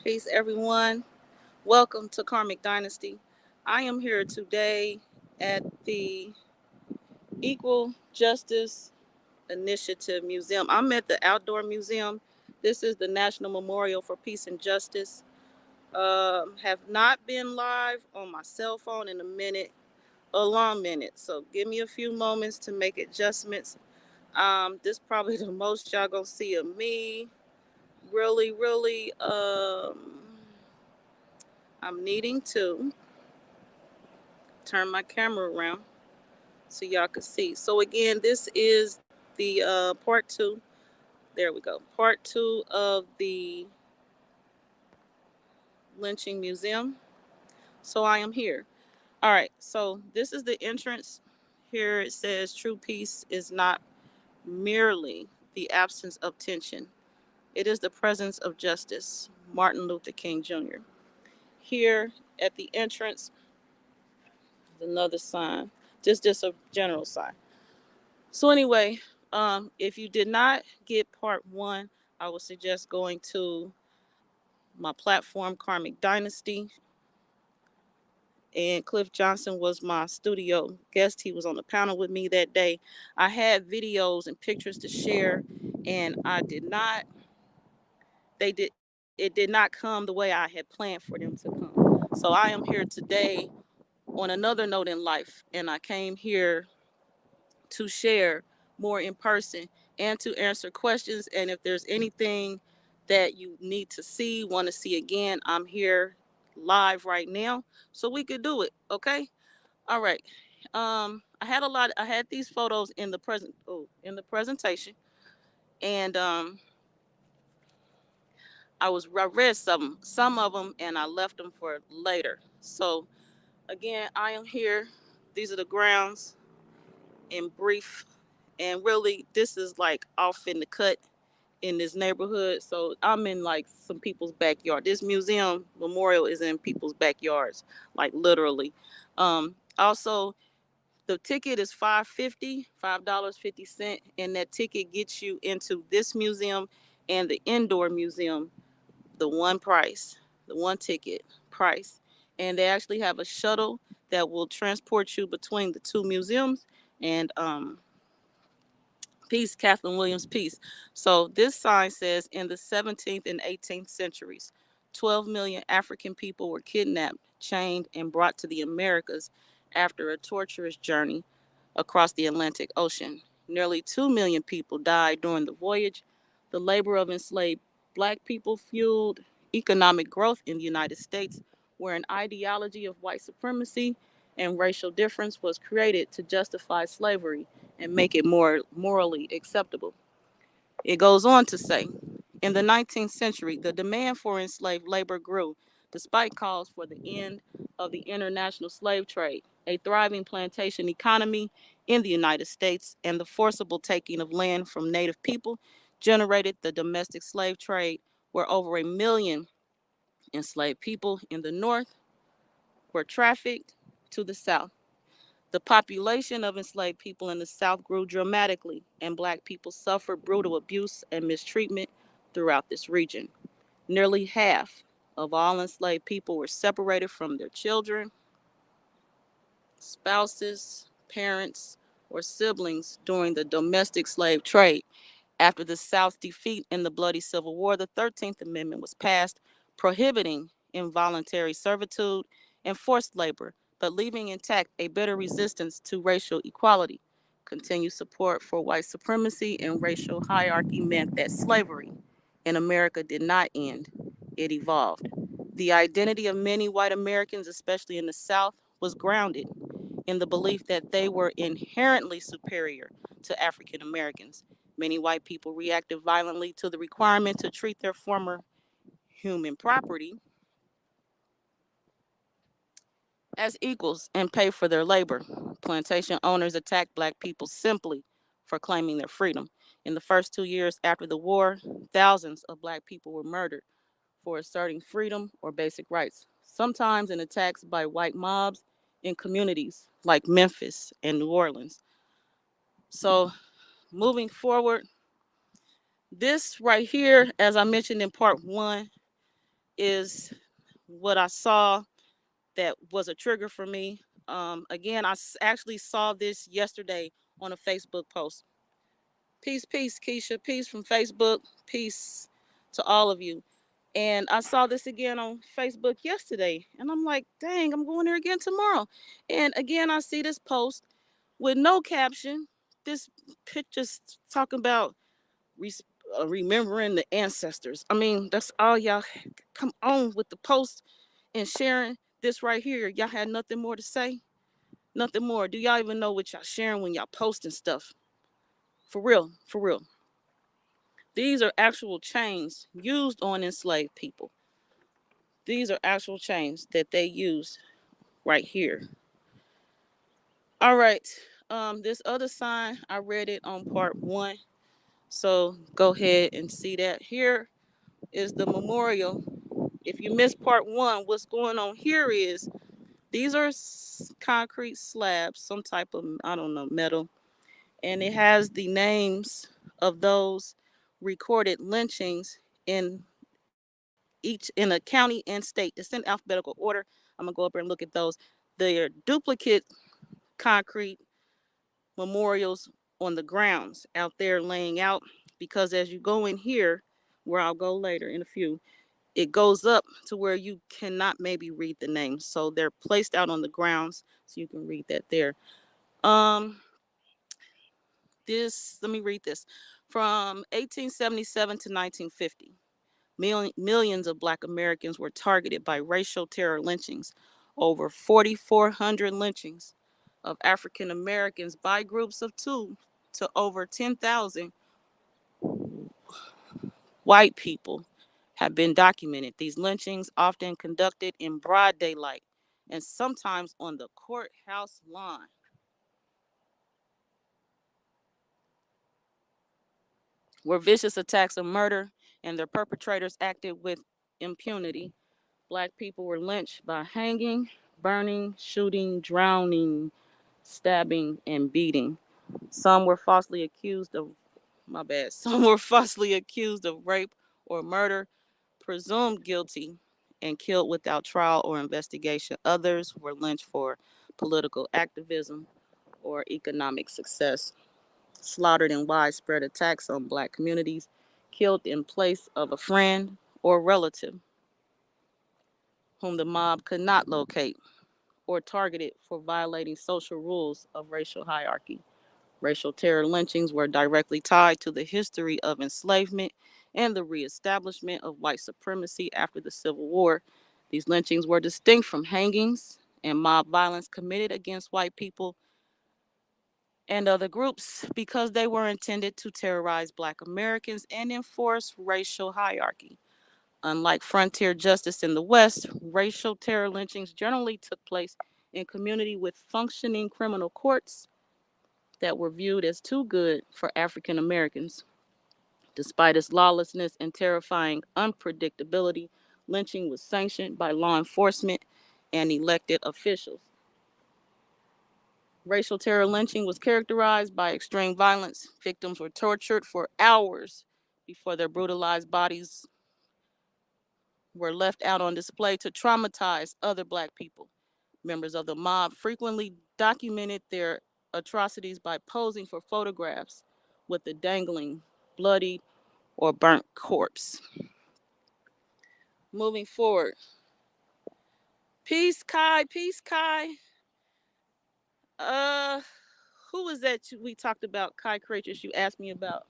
Peace, everyone. Welcome to Karmic Dynasty. I am here today at the Equal Justice Initiative Museum. I'm at the Outdoor Museum. This is the National Memorial for Peace and Justice. Have not been live on my cell phone in a long minute. So give me a few moments to make adjustments. This is probably the most y'all gonna see of me. Really, I'm needing to turn my camera around so y'all can see. So again, this is the part two. There we go. Part two of the Lynching Museum. So I am here. All right. So this is the entrance. Here it says true peace is not merely the absence of tension. It is the presence of justice. Martin Luther King Jr. Here at the entrance is another sign. Just a general sign. So anyway, if you did not get part one, I would suggest going to my platform, Karmic Dynasty. And Cliff Johnson was my studio guest. He was on the panel with me that day. I had videos and pictures to share, and it did not come the way I had planned for them to come. So I am here today on another note in life, and I came here to share more in person and to answer questions. And if there's anything that you need to see, want to see again, I'm here live right now so we could do it. Okay. All right. I had these photos in the presentation, and I read some of them, and I left them for later. So again, I am here. These are the grounds in brief. And really, this is like off in the cut in this neighborhood. So I'm in like some people's backyard. This museum memorial is in people's backyards, like literally. Also, the ticket is $5.50, and that ticket gets you into this museum and the indoor museum, the one ticket price. And they actually have a shuttle that will transport you between the two museums. And Peace, Kathleen Williams, peace. So this sign says in the 17th and 18th centuries, 12 million African people were kidnapped, chained, and brought to the Americas after a torturous journey across the Atlantic Ocean. Nearly 2 million people died during the voyage. The labor of enslaved black people fueled economic growth in the United States, where an ideology of white supremacy and racial difference was created to justify slavery and make it more morally acceptable. It goes on to say, in the 19th century, the demand for enslaved labor grew, despite calls for the end of the international slave trade, a thriving plantation economy in the United States, and the forcible taking of land from native people generated the domestic slave trade, where over a million enslaved people in the North were trafficked to the South. The population of enslaved people in the South grew dramatically, and black people suffered brutal abuse and mistreatment throughout this region. Nearly half of all enslaved people were separated from their children, spouses, parents, or siblings during the domestic slave trade. After the South's defeat in the bloody Civil War, the 13th Amendment was passed, prohibiting involuntary servitude and forced labor, but leaving intact a bitter resistance to racial equality. Continued support for white supremacy and racial hierarchy meant that slavery in America did not end, it evolved. The identity of many white Americans, especially in the South, was grounded in the belief that they were inherently superior to African Americans. Many white people reacted violently to the requirement to treat their former human property as equals and pay for their labor. Plantation owners attacked black people simply for claiming their freedom. In the first 2 years after the war, thousands of black people were murdered for asserting freedom or basic rights, sometimes in attacks by white mobs in communities like Memphis and New Orleans. So, moving forward, this right here, as I mentioned in part one, is what I saw that was a trigger for me. Again, actually saw this yesterday on a Facebook post. Peace, peace, Keisha. Peace from Facebook. Peace to all of you. And I saw this again on Facebook yesterday. And I'm like, dang, I'm going there again tomorrow. And again, I see this post with no caption. This picture's talking about remembering the ancestors. I mean, that's all y'all come on with the post and sharing this right here. Y'all had nothing more to say? Nothing more. Do y'all even know what y'all sharing when y'all posting stuff? For real, for real. These are actual chains used on enslaved people. These are actual chains that they use right here. All right. This other sign, I read it on part one. So go ahead and see that. Here is the memorial. If you missed part one, what's going on here is these are concrete slabs, some type of, I don't know, metal. And it has the names of those recorded lynchings in in a county and state. It's in alphabetical order. I'm gonna go up there and look at those. They're duplicate concrete memorials on the grounds out there laying out, because as you go in here, where I'll go later in a few, it goes up to where you cannot maybe read the names. So they're placed out on the grounds so you can read that there. Um let me read this. From 1877 to 1950. Millions of Black Americans were targeted by racial terror lynchings. Over 4,400 lynchings of African Americans by groups of two to over 10,000 white people have been documented. These lynchings, often conducted in broad daylight and sometimes on the courthouse lawn, were vicious attacks of murder, and their perpetrators acted with impunity. Black people were lynched by hanging, burning, shooting, drowning, stabbing, and beating. Some were falsely accused of, my bad, some were falsely accused of rape or murder, presumed guilty, and killed without trial or investigation. Others were lynched for political activism or economic success. Slaughtered in widespread attacks on Black communities, killed in place of a friend or relative whom the mob could not locate, or targeted for violating social rules of racial hierarchy. Racial terror lynchings were directly tied to the history of enslavement and the reestablishment of white supremacy after the Civil War. These lynchings were distinct from hangings and mob violence committed against white people and other groups because they were intended to terrorize Black Americans and enforce racial hierarchy. Unlike frontier justice in the West, racial terror lynchings generally took place in community with functioning criminal courts that were viewed as too good for African Americans. Despite its lawlessness and terrifying unpredictability, lynching was sanctioned by law enforcement and elected officials. Racial terror lynching was characterized by extreme violence. Victims were tortured for hours before their brutalized bodies were left out on display to traumatize other Black people. Members of the mob frequently documented their atrocities by posing for photographs with the dangling, bloodied, or burnt corpse. Moving forward. Peace, Kai. Peace, Kai. Uh, who was that we talked about? Kai Creatures. You asked me about.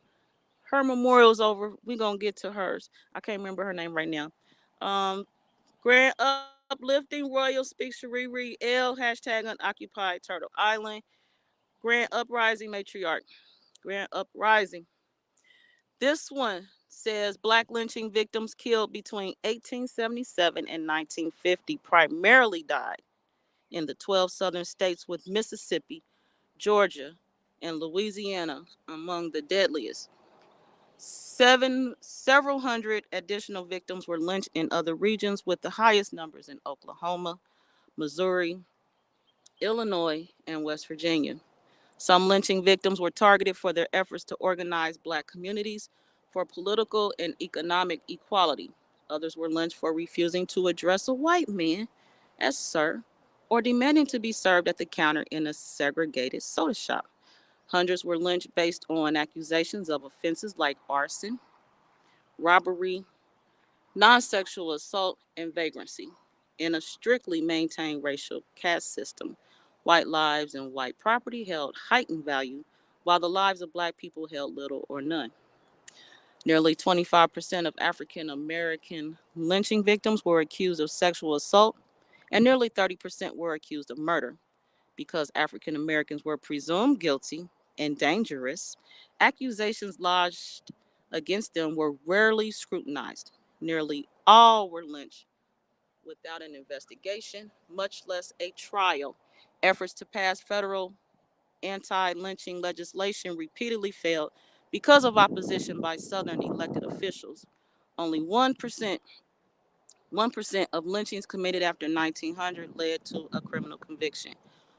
Her memorial's over. We're gonna get to hers. I can't remember her name right now. Um, Grand Uplifting Royal Speaks Shariri L hashtag unoccupied Turtle Island. Grand Uprising Matriarch. Grand Uprising. This one says Black lynching victims killed between 1877 and 1950 primarily died in the 12 southern states, with Mississippi, Georgia, and Louisiana among the deadliest. Several hundred additional victims were lynched in other regions, with the highest numbers in Oklahoma, Missouri, Illinois, and West Virginia. Some lynching victims were targeted for their efforts to organize Black communities for political and economic equality. Others were lynched for refusing to address a white man as sir or demanding to be served at the counter in a segregated soda shop. Hundreds were lynched based on accusations of offenses like arson, robbery, non sexual assault, and vagrancy. In a strictly maintained racial caste system, white lives and white property held heightened value, while the lives of black people held little or none. Nearly 25% of African American lynching victims were accused of sexual assault, and nearly 30% were accused of murder. Because African Americans were presumed guilty and dangerous, accusations lodged against them were rarely scrutinized. Nearly all were lynched without an investigation, much less a trial. Efforts to pass federal anti lynching legislation repeatedly failed because of opposition by Southern elected officials. Only 1% of lynchings committed after 1900 led to a criminal conviction.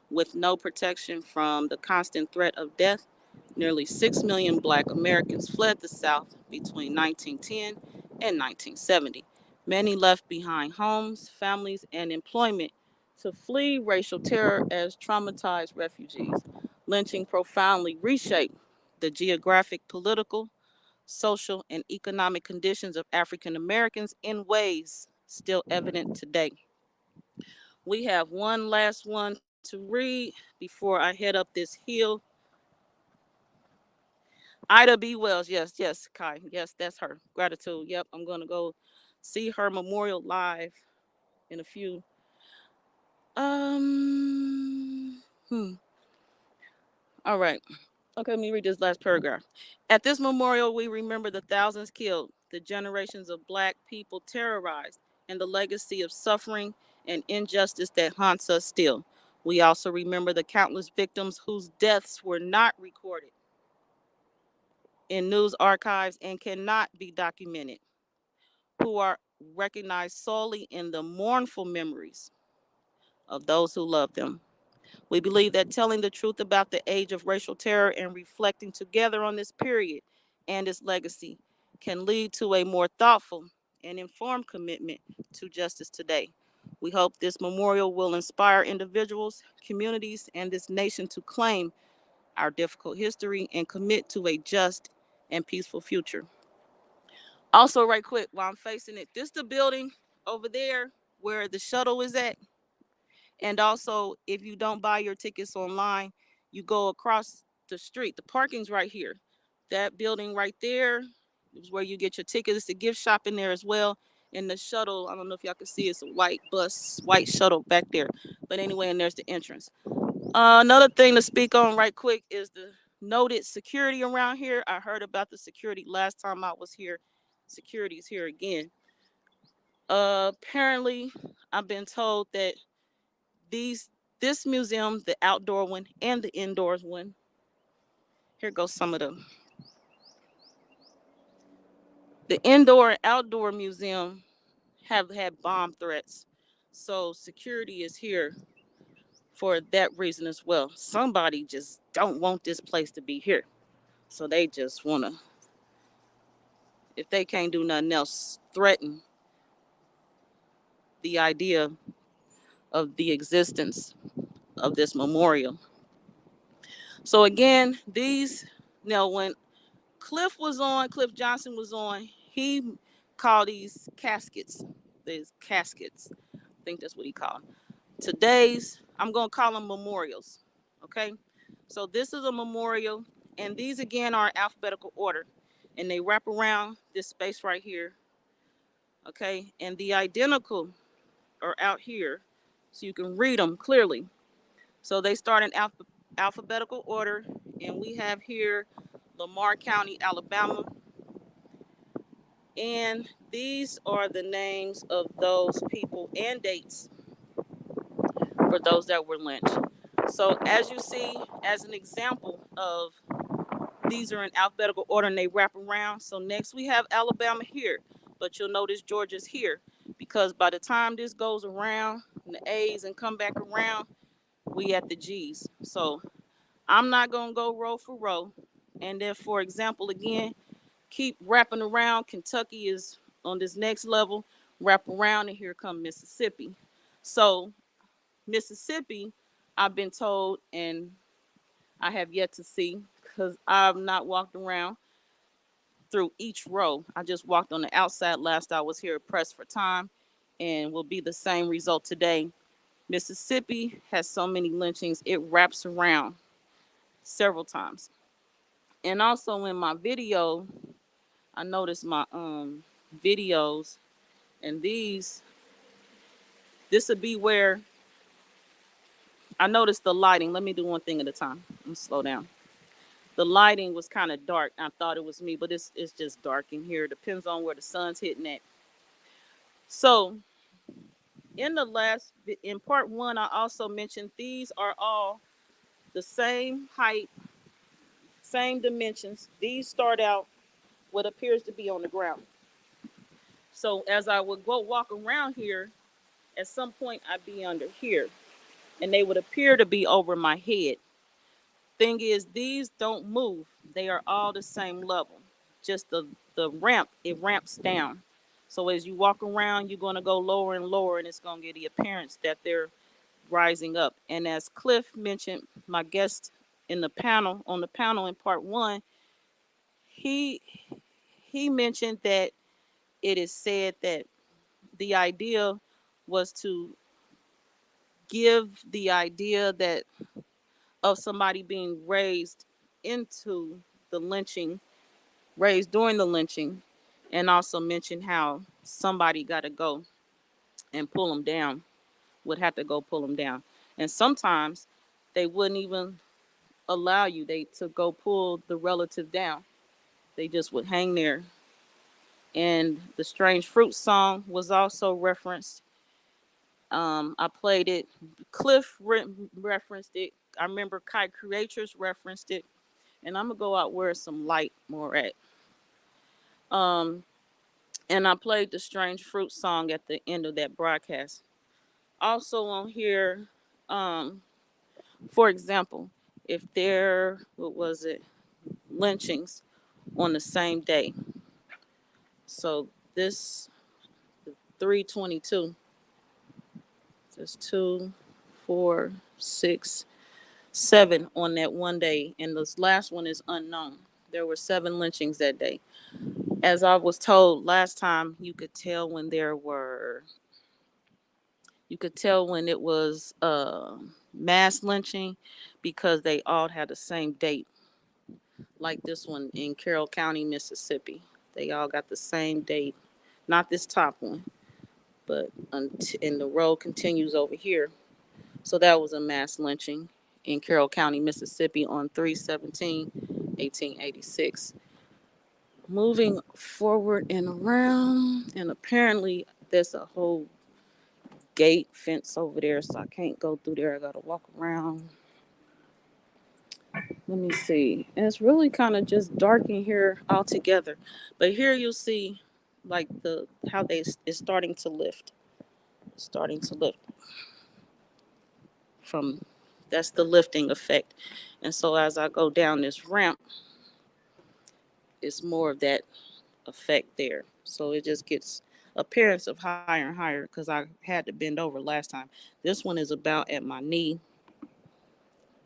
With no protection from the constant threat of death, nearly 6 million black Americans fled the South between 1910 and 1970. Many left behind homes, families, and employment to flee racial terror as traumatized refugees. Lynching profoundly reshaped the geographic, political, social, and economic conditions of African Americans in ways still evident today. We have one last one to read before I head up this hill. Ida B. Wells, yes, yes, Kai, yes, that's her. Gratitude. Yep, I'm gonna go see her memorial live in a few. Um, hmm. All right. Okay, let me read this last paragraph. At this memorial, we remember the thousands killed, the generations of black people terrorized, and the legacy of suffering and injustice that haunts us still. We also remember the countless victims whose deaths were not recorded in news archives and cannot be documented, who are recognized solely in the mournful memories of those who love them. We believe that telling the truth about the age of racial terror and reflecting together on this period and its legacy can lead to a more thoughtful and informed commitment to justice today. We hope this memorial will inspire individuals, communities, and this nation to claim our difficult history and commit to a just and peaceful future. Also, right quick, while I'm facing it, this is the building over there where the shuttle is at. And also, if you don't buy your tickets online, you go across the street. The parking's right here. That building right there is where you get your tickets. It's a gift shop in there as well. And the shuttle, I don't know if y'all can see, it's a white bus, white shuttle back there. But anyway, and there's the entrance. Another thing to speak on right quick is the noted security around here. I heard about the security last time I was here. Security's here again. Apparently, I've been told that these this museum, the outdoor one and the indoors one. Here goes some of them. The indoor and outdoor museum have had bomb threats. So security is here for that reason as well. Somebody just don't want this place to be here. So they just wanna, if they can't do nothing else, threaten the idea of the existence of this memorial. So again, these, when Cliff Johnson was on, he called these caskets. I think that's what he called them. Today's, I'm going to call them memorials. Okay? So this is a memorial, and these again are in alphabetical order, and they wrap around this space right here. Okay? And the identical are out here, so you can read them clearly. So they start in alphabetical order, and we have here Lamar County, Alabama. And these are the names of those people and dates for those that were lynched. So as you see, as an example of, these are in alphabetical order and they wrap around. So next we have Alabama here, but you'll notice Georgia's here because by the time this goes around and the A's and come back around, we at the G's. So I'm not gonna go row for row. And then for example, again, keep wrapping around. Kentucky is on this next level, wrap around, and here come Mississippi. So Mississippi, I've been told, and I have yet to see because I've not walked around through each row. I just walked on the outside last I was here, pressed for time, and will be the same result today. Mississippi has so many lynchings, it wraps around several times. And also in my video, I noticed my videos, and this would be where I noticed the lighting. Let me do one thing at a time. Let me slow down. The lighting was kind of dark. I thought it was me, but it's just dark in here. It depends on where the sun's hitting at. So in part one, I also mentioned these are all the same height, same dimensions. These start out what appears to be on the ground. So as I would go walk around here, at some point I'd be under here, and they would appear to be over my head. Thing is, these don't move. They are all the same level. Just the ramp, it ramps down. So as you walk around, you're going to go lower and lower, and it's going to get the appearance that they're rising up. And as Cliff mentioned, my guest in the panel, on the panel in part one, he he mentioned that it is said that the idea was to give the idea that of somebody being raised into the lynching, raised during the lynching, and also mention how somebody got to go and pull them down, would have to go pull them down. And sometimes they wouldn't even allow you they to go pull the relative down. They just would hang there. And the Strange Fruit song was also referenced. I played it. Cliff referenced it. I remember Kite Creators referenced it. And I'm gonna go out where some light more at. Um, and I played the Strange Fruit song at the end of that broadcast. Also on here, um, for example, if there, what was it, lynchings on the same day. So this 322, there's 2, 4, 6, 7 on that one day, and this last one is unknown. There were 7 lynchings that day. As I was told last time, you could tell when it was mass lynching because they all had the same date, like this one in Carroll County, Mississippi. They all got the same date, not this top one, but and the road continues over here. So that was a mass lynching in Carroll County, Mississippi on 3/17/1886. Moving forward and around, and apparently there's a whole gate fence over there, so I can't go through there. I gotta walk around. Let me see. And it's really kind of just dark in here altogether. But here you'll see like the how they it's starting to lift. Starting to lift from that's the lifting effect. And so as I go down this ramp, it's more of that effect there. So it just gets appearance of higher and higher because I had to bend over last time. This one is about at my knee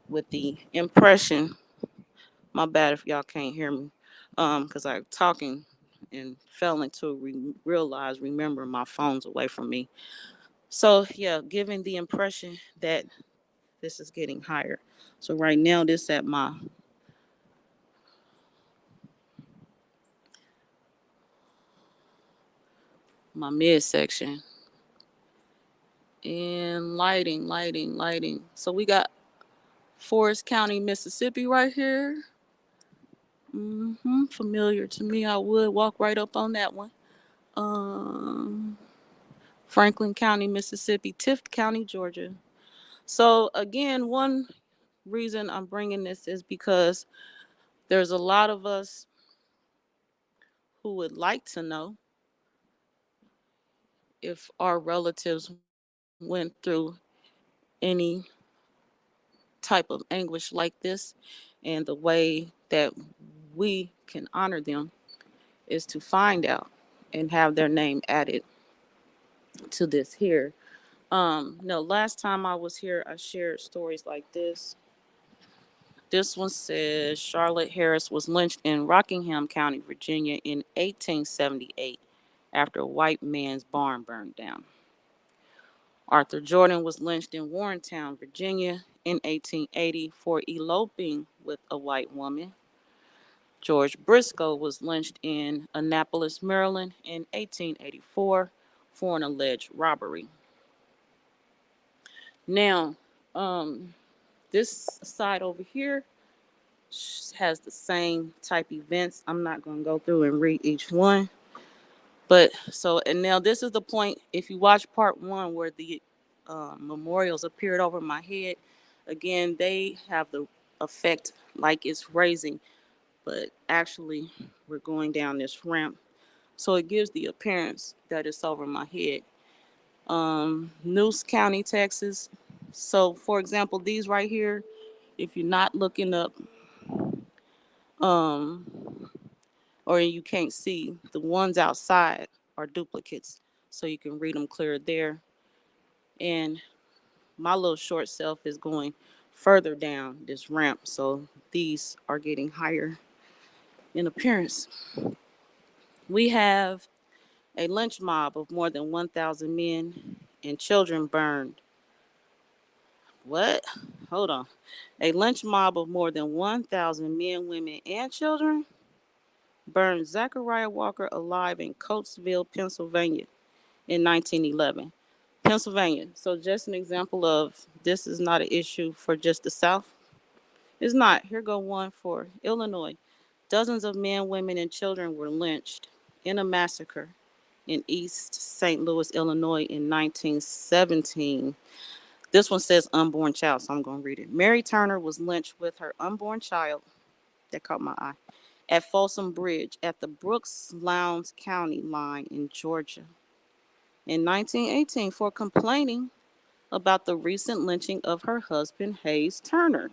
with the impression. My bad if y'all can't hear me, because I'm talking and failing to remember my phone's away from me. So yeah, giving the impression that this is getting higher. So right now, this at my midsection, and lighting. So we got Forest County, Mississippi, right here. Familiar to me. I would walk right up on that one. Um, Franklin County, Mississippi, Tift County, Georgia. So again, one reason I'm bringing this is because there's a lot of us who would like to know if our relatives went through any type of anguish like this, and the way that we can honor them is to find out. and have their name added to this here. No, last time I was here, I shared stories like this. This one says Charlotte Harris was lynched in Rockingham County, Virginia in 1878 after a white man's barn burned down. Arthur Jordan was lynched in Warrentown, Virginia in 1880 for eloping with a white woman. George Briscoe was lynched in Annapolis, Maryland in 1884 for an alleged robbery. Now, this side over here has the same type events. I'm not going to go through and read each one. But so, and now this is the point. If you watch part one where the memorials appeared over my head, again, they have the effect like it's raising, but actually, we're going down this ramp. So it gives the appearance that it's over my head. Noose County, Texas. So, for example, these right here, if you're not looking up, um, or you can't see, the ones outside are duplicates. So you can read them clear there. And my little short self is going further down this ramp. So these are getting higher in appearance. We have a lynch mob of more than 1,000 men and children burned. What? Hold on. A lynch mob of more than 1,000 men, women, and children burned Zachariah Walker alive in Coatesville, Pennsylvania in 1911. Pennsylvania. So just an example of this is not an issue for just the South. It's not. Here go one for Illinois. Dozens of men, women, and children were lynched in a massacre in East St. Louis, Illinois in 1917. This one says unborn child, so I'm going to read it. Mary Turner was lynched with her unborn child, that caught my eye, at Folsom Bridge at the Brooks Lowndes County line in Georgia in 1918 for complaining about the recent lynching of her husband, Hayes Turner.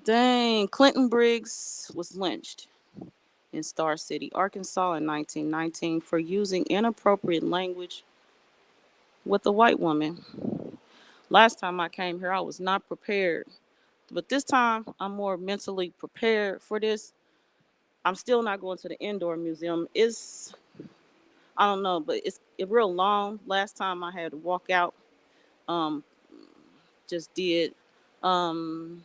Dang, Clinton Briggs was lynched in Star City, Arkansas in 1919 for using inappropriate language with a white woman. Last time I came here, I was not prepared. But this time, I'm more mentally prepared for this. I'm still not going to the indoor museum. I don't know, but it's real long. Last time I had to walk out, um, just did um,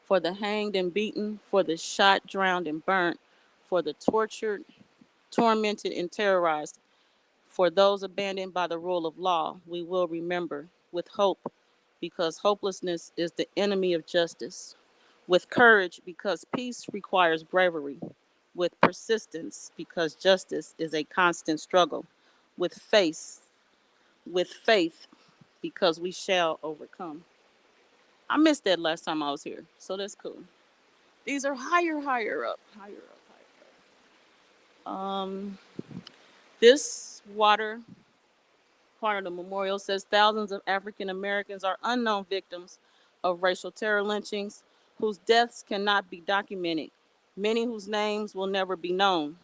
for the hanged and beaten, for the shot, drowned, and burnt, for the tortured, tormented, and terrorized, for those abandoned by the rule of law, we will remember with hope, because hopelessness is the enemy of justice, with courage, because peace requires bravery, with persistence, because justice is a constant struggle, with faith, because we shall overcome. I missed that last time I was here, so that's cool. These are higher up, higher up, higher up. This water part of the memorial says thousands of African Americans are unknown victims of racial terror lynchings whose deaths cannot be documented, many whose names will never be known.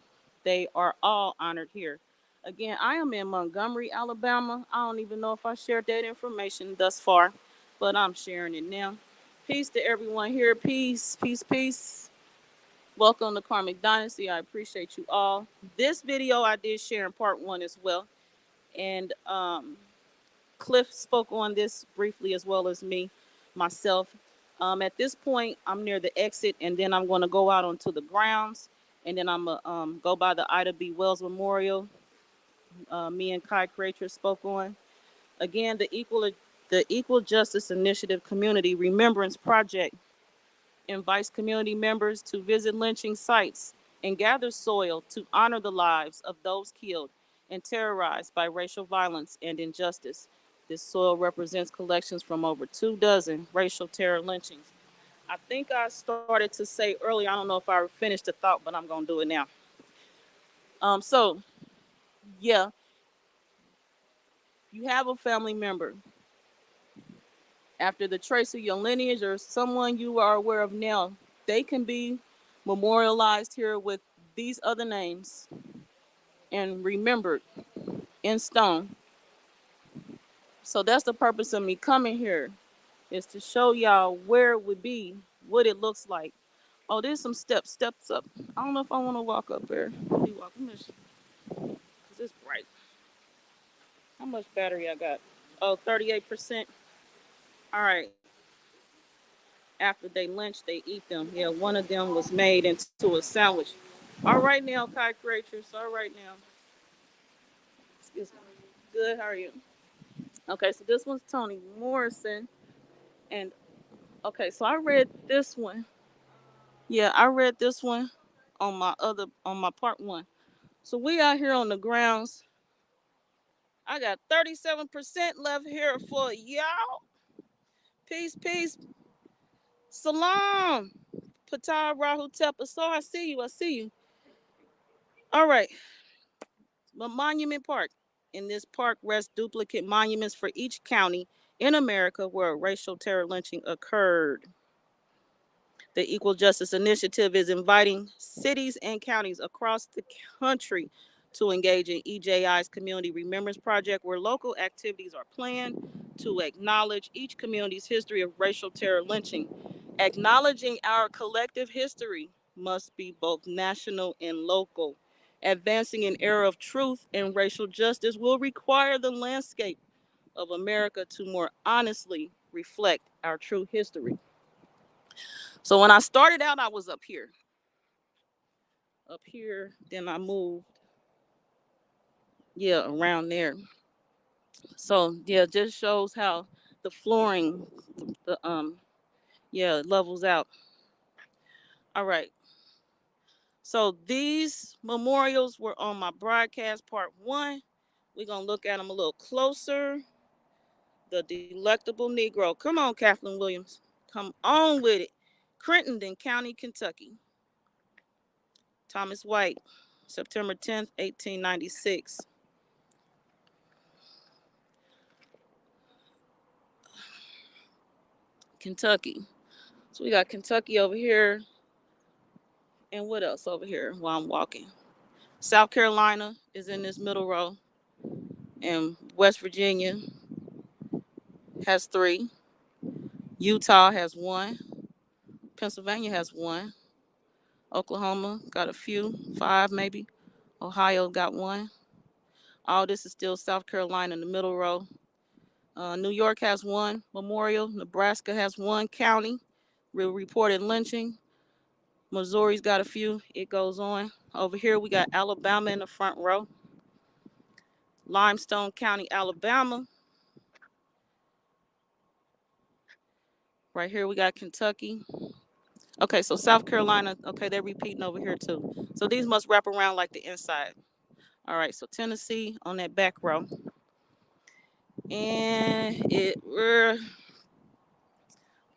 They are all honored here. Again, I am in Montgomery, Alabama. I don't even know if I shared that information thus far, but I'm sharing it now. Peace to everyone here. Peace, peace, peace. Welcome to Karmic Dynasty. I appreciate you all. This video I did share in part one as well. And Cliff spoke on this briefly as well as myself. At this point, I'm near the exit, and then I'm going to go out onto the grounds, and then I'm going to go by the Ida B. Wells Memorial. Me and Kai Creator spoke on. Again, the Equal Justice Initiative Community Remembrance Project invites community members to visit lynching sites and gather soil to honor the lives of those killed and terrorized by racial violence and injustice. This soil represents collections from over 24 racial terror lynchings. I think I started to say earlier, I don't know if I finished the thought, but I'm going to do it now. So, yeah, you have a family member. After the trace of your lineage or someone you are aware of now, they can be memorialized here with these other names and remembered in stone. So that's the purpose of me coming here, is to show y'all where it would be, what it looks like. Oh, there's some steps up. I don't know if I want to walk up there. Let me walk. Because it's bright. How much battery I got? Oh, 38%. All right. After they lynch, they eat them. Yeah, one of them was made into a sandwich. All right now, Kai creatures. All right now. Excuse me. Good. How are you? Okay, so this one's Toni Morrison. And okay, so I read this one. Yeah, I read this one on my part one. So we out here on the grounds. I got 37% left here for y'all. Peace, peace. Salam. Patah Rahu Tepa. So I see you. I see you. All right. The Monument Park. In this park rest duplicate monuments for each county in America where a racial terror lynching occurred. The Equal Justice Initiative is inviting cities and counties across the country to engage in EJI's Community Remembrance Project, where local activities are planned to acknowledge each community's history of racial terror lynching. Acknowledging our collective history must be both national and local. Advancing an era of truth and racial justice will require the landscape of America to more honestly reflect our true history. So when I started out, I was up here, then I moved, yeah, around there. So yeah, just shows how the flooring, the yeah, levels out. All right. So these memorials were on my broadcast part one. We're gonna look at them a little closer. The Delectable Negro. Come on, Kathleen Williams. Come on with it. Crittenden County, Kentucky. Thomas White, September 10th, 1896. Kentucky. So we got Kentucky over here. And what else over here while I'm walking? South Carolina is in this middle row. And West Virginia has 3. Utah has 1. Pennsylvania has 1. Oklahoma got a few, 5 maybe. Ohio got 1. All this is still South Carolina in the middle row. New York has 1 memorial. Nebraska has 1 county reported lynching. Missouri's got a few. It goes on. Over here we got Alabama in the front row. Limestone County, Alabama. Right here we got Kentucky. Okay, so South Carolina, okay, they're repeating over here too. So these must wrap around like the inside. All right, so Tennessee on that back row. And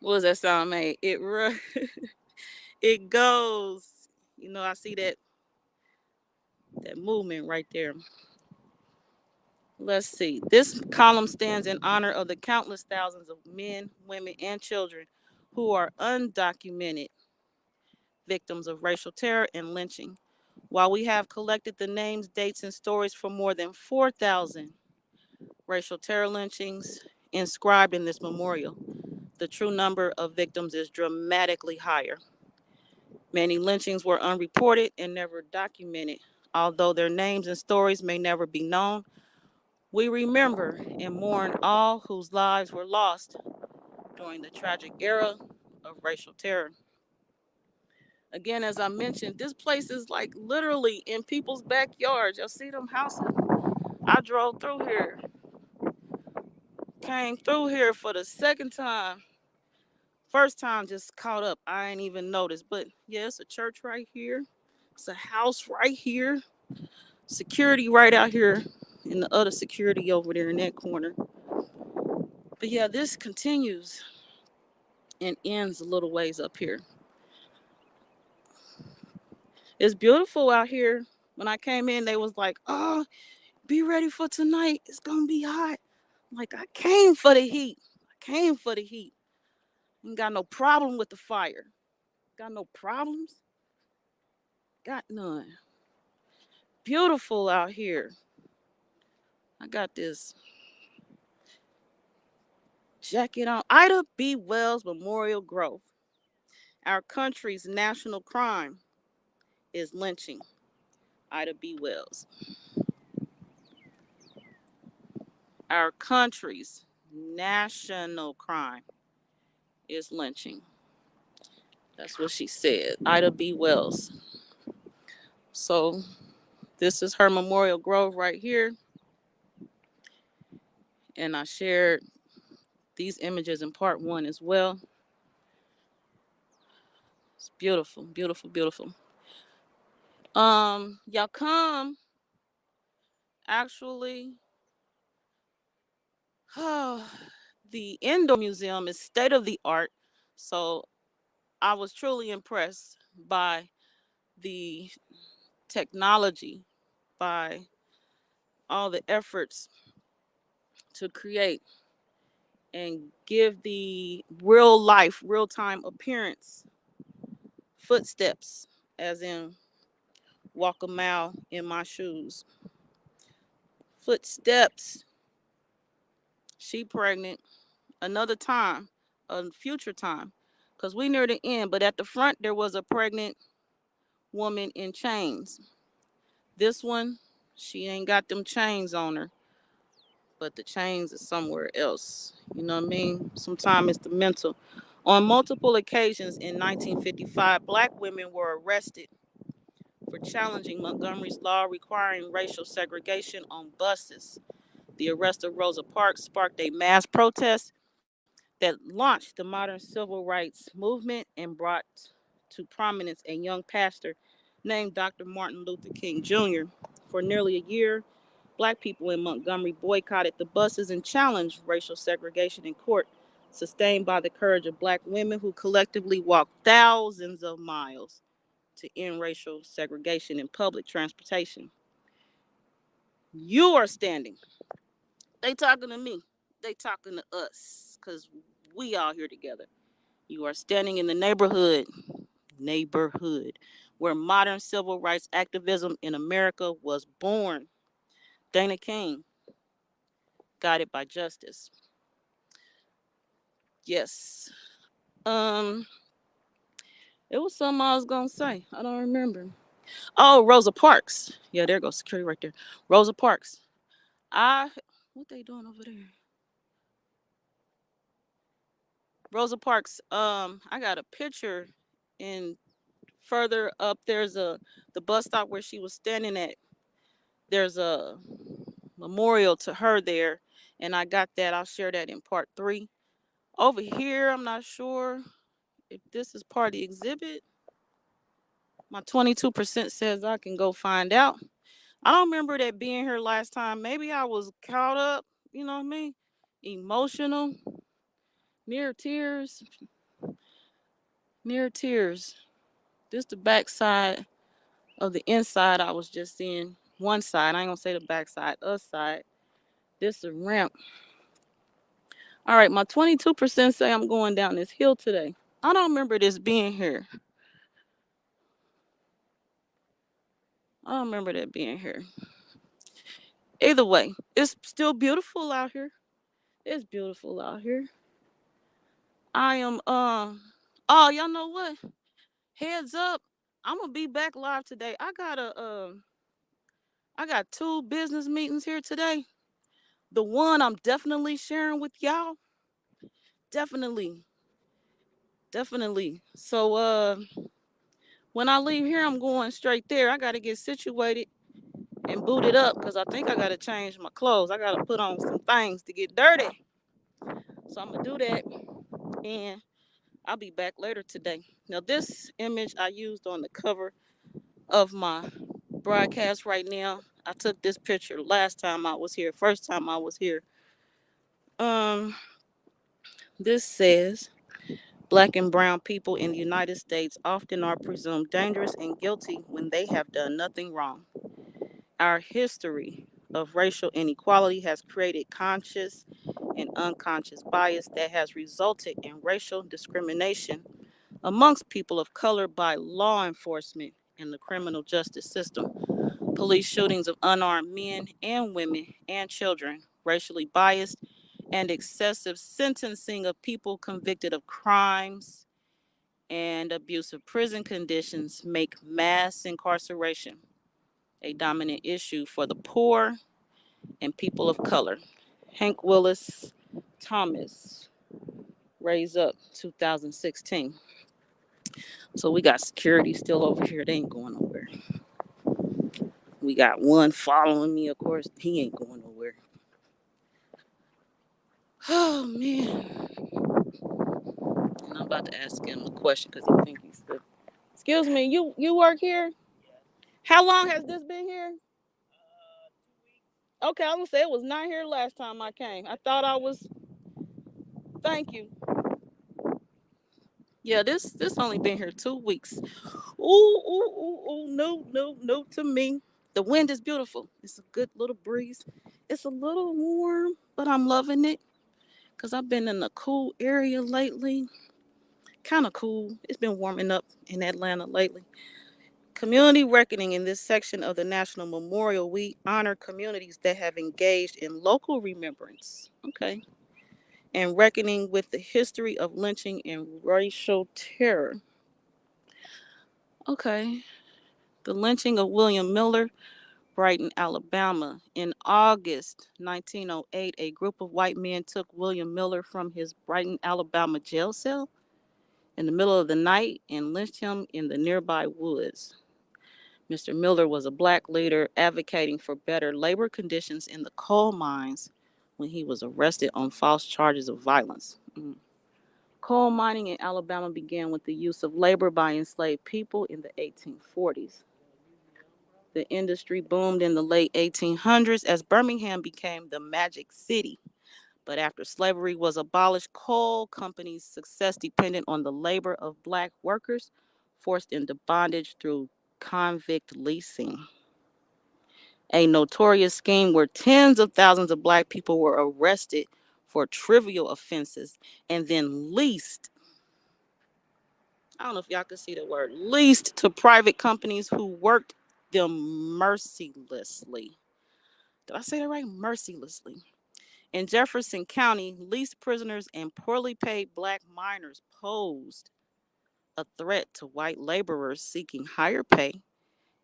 what was that sound made? It goes. You know, I see that movement right there. Let's see. This column stands in honor of the countless thousands of men, women, and children who are undocumented victims of racial terror and lynching. While we have collected the names, dates, and stories for more than 4,000 racial terror lynchings inscribed in this memorial, the true number of victims is dramatically higher. Many lynchings were unreported and never documented. Although their names and stories may never be known, we remember and mourn all whose lives were lost during the tragic era of racial terror. Again, as I mentioned, this place is like literally in people's backyards. Y'all see them houses? I drove through here, came through here for the second time. First time just caught up. I ain't even noticed. But yeah, it's a church right here. It's a house right here. Security right out here. And the other security over there in that corner. But yeah, this continues and ends a little ways up here. It's beautiful out here. When I came in, they was like, "Oh, be ready for tonight. It's gonna be hot." I'm like, I came for the heat. I came for the heat. Ain't got no problem with the fire. Got no problems. Got none. Beautiful out here. I got this jacket on. Ida B. Wells Memorial Grove. Our country's national crime is lynching. Ida B. Wells. Our country's national crime is lynching. That's what she said. Ida B. Wells. So this is her memorial grove right here. And I shared these images in part one as well. It's beautiful, beautiful, beautiful. Y'all come actually. The indoor museum is state of the art. So I was truly impressed by the technology, by all the efforts to create and give the real life, real time appearance, footsteps, as in walk a mile in my shoes. Footsteps. She pregnant. Another time, a future time, because we near the end. But at the front, there was a pregnant woman in chains. This one, she ain't got them chains on her, but the chains is somewhere else. You know what I mean? Sometimes it's the mental. On multiple occasions in 1955, black women were arrested for challenging Montgomery's law requiring racial segregation on buses. The arrest of Rosa Parks sparked a mass protest that launched the modern civil rights movement and brought to prominence a young pastor named Dr. Martin Luther King Jr. For nearly a year, black people in Montgomery boycotted the buses and challenged racial segregation in court, sustained by the courage of black women who collectively walked thousands of miles to end racial segregation in public transportation. You are standing. They talking to me. They talking to us because we all here together. You are standing in the neighborhood where modern civil rights activism in America was born. Dana King, guided by justice. Yes. Um, it was something I was gonna say. I don't remember. Oh, Rosa Parks. Yeah, there goes security right there. Rosa Parks. What they doing over there? Rosa Parks. I got a picture in further up. There's the bus stop where she was standing at. There's a memorial to her there, and I got that. I'll share that in part three. Over here, I'm not sure if this is part of the exhibit. My 22% says I can go find out. I don't remember that being here last time. Maybe I was caught up, you know what I mean? Emotional, near tears, near tears. This the backside of the inside I was just in. One side, I ain't gonna say the backside, us side. This is a ramp. All right, my 22% say I'm going down this hill today. I don't remember this being here. I don't remember that being here. Either way, it's still beautiful out here. It's beautiful out here. I am oh, y'all know what? Heads up. I'm gonna be back live today. I got two business meetings here today. The one I'm definitely sharing with y'all. Definitely. Definitely. So when I leave here, I'm going straight there. I gotta get situated and booted up because I think I gotta change my clothes. I gotta put on some things to get dirty. So I'm gonna do that and I'll be back later today. Now this image I used on the cover of my broadcast right now. I took this picture last time I was here, first time I was here. Um, this says black and brown people in the United States often are presumed dangerous and guilty when they have done nothing wrong. Our history of racial inequality has created conscious and unconscious bias that has resulted in racial discrimination amongst people of color by law enforcement in the criminal justice system. Police shootings of unarmed men and women and children, racially biased, and excessive sentencing of people convicted of crimes and abusive prison conditions make mass incarceration a dominant issue for the poor and people of color. Hank Willis Thomas, Raise Up, 2016. So we got security still over here. They ain't going nowhere. We got one following me, of course. He ain't going nowhere. Oh, man. And I'm about to ask him a question because he think he's the... Excuse me, you work here? How long has this been here? Okay, I was gonna say it was not here last time I came. I thought I was... Thank you. Yeah, this only been here 2 weeks. Ooh, no to me. The wind is beautiful. It's a good little breeze. It's a little warm, but I'm loving it because I've been in a cool area lately. Kind of cool. It's been warming up in Atlanta lately. Community reckoning. In this section of the National Memorial, we honor communities that have engaged in local remembrance. Okay. And reckoning with the history of lynching and racial terror. Okay. The lynching of William Miller, Brighton, Alabama. In August 1908, a group of white men took William Miller from his Brighton, Alabama jail cell in the middle of the night and lynched him in the nearby woods. Mr. Miller was a black leader advocating for better labor conditions in the coal mines when he was arrested on false charges of violence. Coal mining in Alabama began with the use of labor by enslaved people in the 1840s. The industry boomed in the late 1800s as Birmingham became the Magic City. But after slavery was abolished, coal companies' success depended on the labor of black workers forced into bondage through convict leasing, a notorious scheme where tens of thousands of black people were arrested for trivial offenses and then leased. I don't know if y'all can see the word leased to private companies who worked them mercilessly. Did I say that right? Mercilessly. In Jefferson County, leased prisoners and poorly paid black miners posed a threat to white laborers seeking higher pay,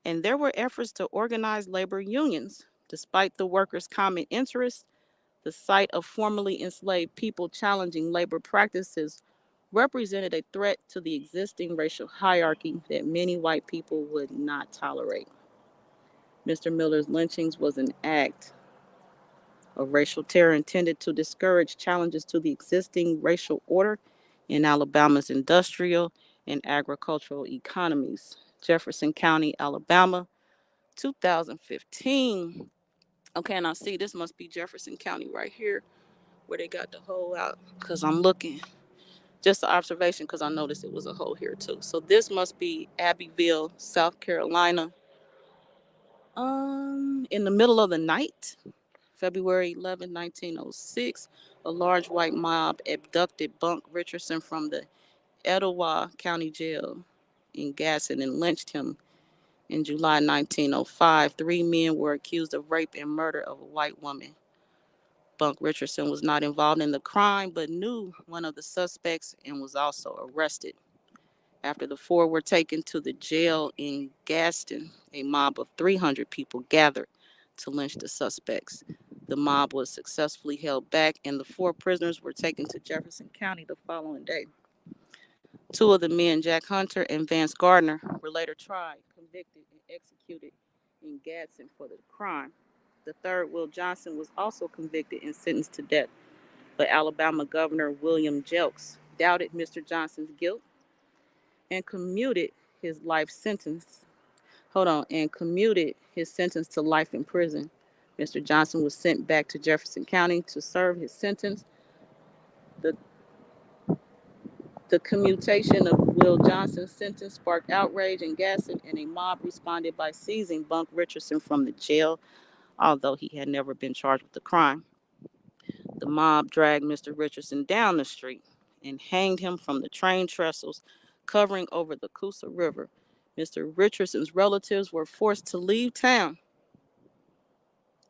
and there were efforts to organize labor unions. Despite the workers' common interest, the sight of formerly enslaved people challenging labor practices represented a threat to the existing racial hierarchy that many white people would not tolerate. Mr. Miller's lynchings was an act of racial terror intended to discourage challenges to the existing racial order in Alabama's industrial and agricultural economies. Jefferson County, Alabama, 2015. Okay, and I see this must be Jefferson County right here where they got the hole out because I'm looking. Just an observation because I noticed it was a hole here too. So this must be Abbeyville, South Carolina. In the middle of the night, February 11, 1906, a large white mob abducted Bunk Richardson from the Etowah County Jail in Gaston and lynched him. In July 1905, 3 men were accused of rape and murder of a white woman. Bunk Richardson was not involved in the crime but knew one of the suspects and was also arrested. After the 4 were taken to the jail in Gaston, a mob of 300 people gathered to lynch the suspects. The mob was successfully held back, and the 4 prisoners were taken to Jefferson County the following day. 2 of the men, Jack Hunter and Vance Gardner, were later tried, convicted, and executed in Gadsden for the crime. The third, Will Johnson, was also convicted and sentenced to death, but Alabama Governor William Jelks doubted Mr. Johnson's guilt and commuted his life sentence. And commuted his sentence to life in prison. Mr. Johnson was sent back to Jefferson County to serve his sentence. The The commutation of Will Johnson's sentence sparked outrage in Gaston, and a mob responded by seizing Bunk Richardson from the jail, although he had never been charged with the crime. The mob dragged Mr. Richardson down the street and hanged him from the train trestles covering over the Coosa River. Mr. Richardson's relatives were forced to leave town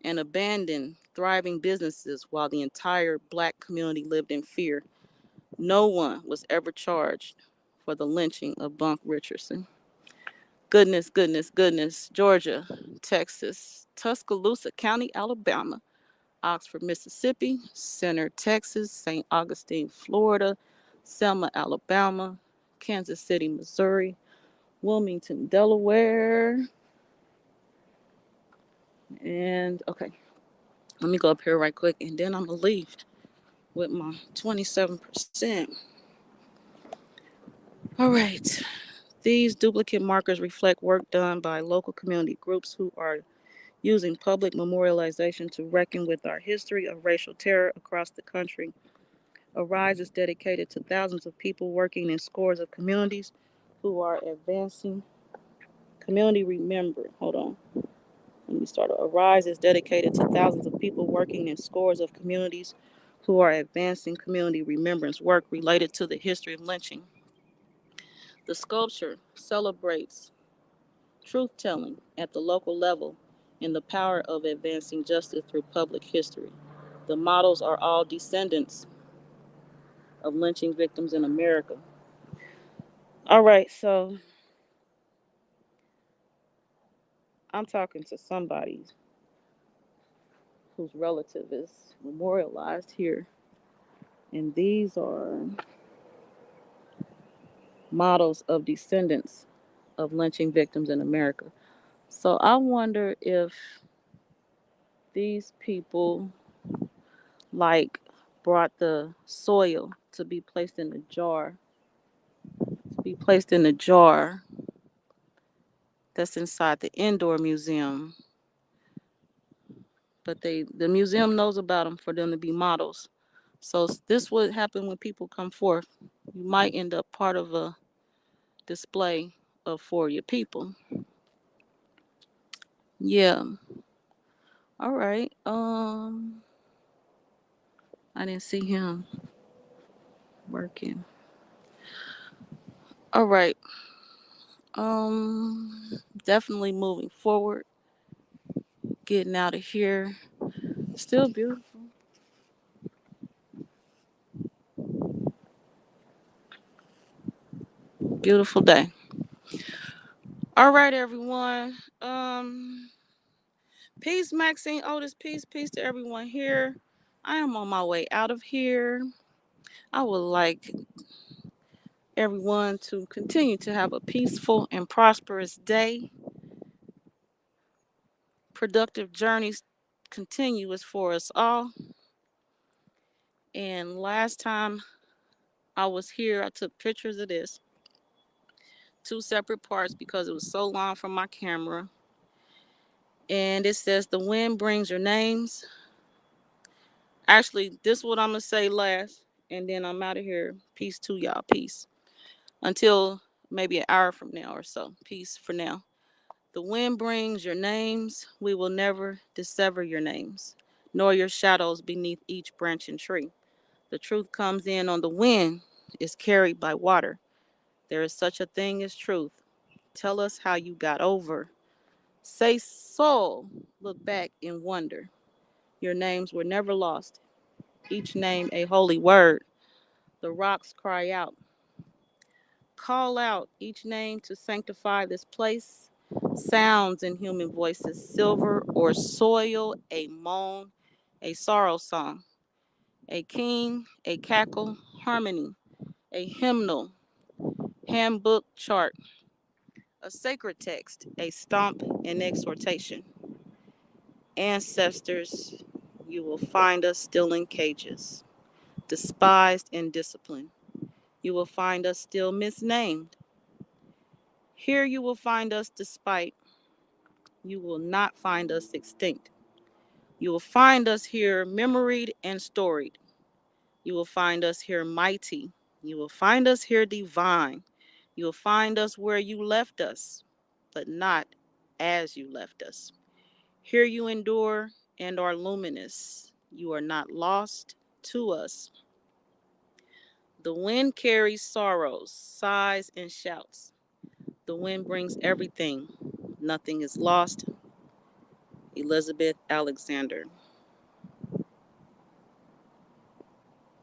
and abandon thriving businesses while the entire black community lived in fear. No one was ever charged for the lynching of Bunk Richardson. Goodness, goodness, goodness. Georgia, Texas, Tuscaloosa County, Alabama, Oxford, Mississippi, Center, Texas, St. Augustine, Florida, Selma, Alabama, Kansas City, Missouri, Wilmington, Delaware. And okay, let me go up here right quick and then I'm going to leave with my 27%. All right. These duplicate markers reflect work done by local community groups who are using public memorialization to reckon with our history of racial terror across the country. Arise is dedicated to thousands of people working in scores of communities who are advancing community remember. Hold on. Let me start. Arise is dedicated to thousands of people working in scores of communities who are advancing community remembrance work related to the history of lynching. The sculpture celebrates truth telling at the local level and the power of advancing justice through public history. The models are all descendants of lynching victims in America. All right, so I'm talking to somebody whose relative is memorialized here, and these are models of descendants of lynching victims in America. So I wonder if these people like brought the soil to be placed in a jar, that's inside the indoor museum. But the museum knows about them for them to be models. So this would happen when people come forth. You might end up part of a display of for your people. Yeah. All right. I didn't see him working. All right. Definitely moving forward. Getting out of here. Still beautiful. Beautiful day. All right, everyone. Peace, Maxine Otis. Peace to everyone here. I am on my way out of here. I would like everyone to continue to have a peaceful and prosperous day. Productive journeys continuous for us all. And last time I was here, I took pictures of this. Two separate parts because it was so long from my camera. And it says, the wind brings your names. Actually, this is what I'm going to say last. And then I'm out of here. Peace to y'all. Peace. Until maybe an hour from now or so. Peace for now. The wind brings your names. We will never dissever your names, nor your shadows beneath each branch and tree. The truth comes in on the wind, is carried by water. There is such a thing as truth. Tell us how you got over. Say soul, look back in wonder. Your names were never lost. Each name a holy word. The rocks cry out. Call out each name to sanctify this place. Sounds in human voices, silver or soil, a moan, a sorrow song, a king, a cackle, harmony, a hymnal, handbook chart, a sacred text, a stomp, an exhortation. Ancestors, you will find us still in cages, despised and disciplined. You will find us still misnamed. Here you will find us despite. You will not find us extinct. You will find us here memoried and storied. You will find us here mighty. You will find us here divine. You will find us where you left us, but not as you left us. Here you endure and are luminous. You are not lost to us. The wind carries sorrows, sighs, and shouts. The wind brings everything. Nothing is lost. Elizabeth Alexander.